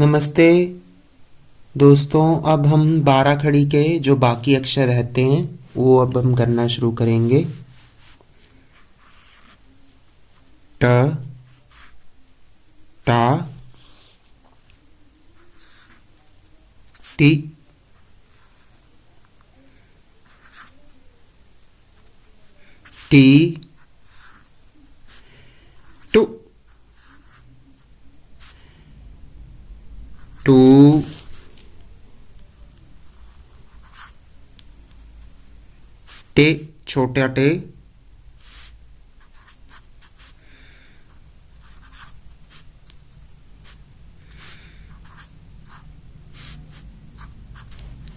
नमस्ते दोस्तों। अब हम 12 खड़ी के जो बाकी अक्षर रहते हैं वो अब हम करना शुरू करेंगे। ट, टा, टी, टी, टू, टू, टे, छोटा टे,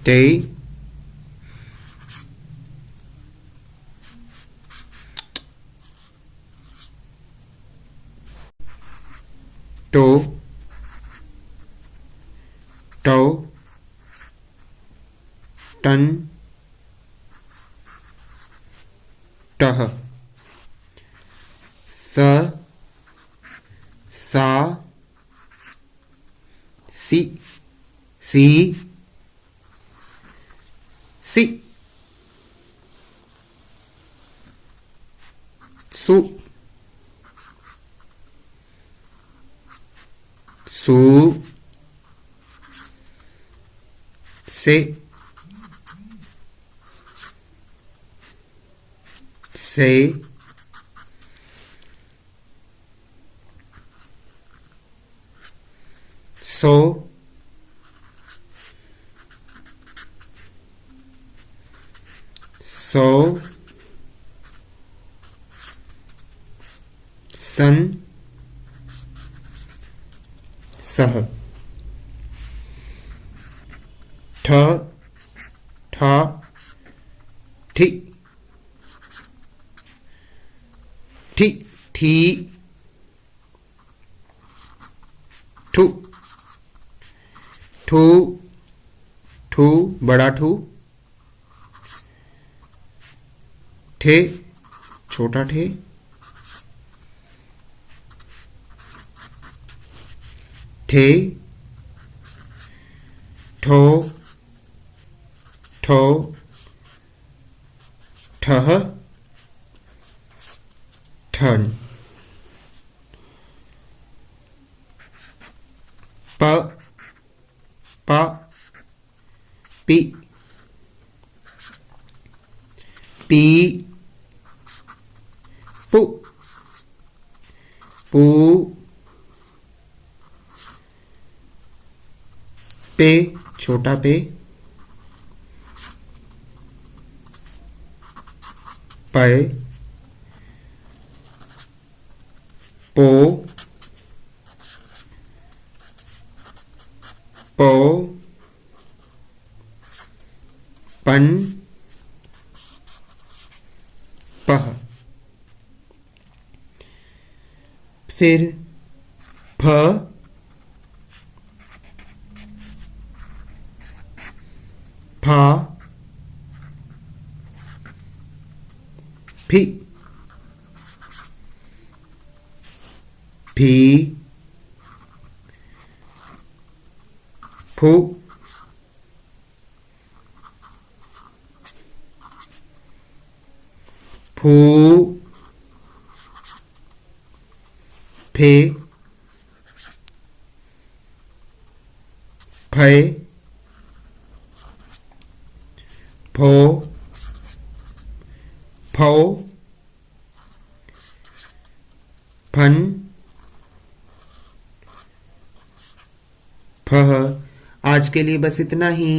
टे, टो, टो, टन, टह, स, सा, सी, सी, सी, सु, सु, से, सो, सो, सन, सह, ठ, ठ, ठी, ठी, ठी, ठू, ठू, ठू, बड़ा ठू, ठे, छोटा ठे, ठे, ठो, ठो, ठह, ठन, प, प, पी, पी, पू, पू, पे, छोटा पे, पे, पो, पो, पन, पह, फिर फ, फा, फी, फी, फू, फू, फे, फे, फो, फो, फन, फह। आज के लिए बस इतना ही।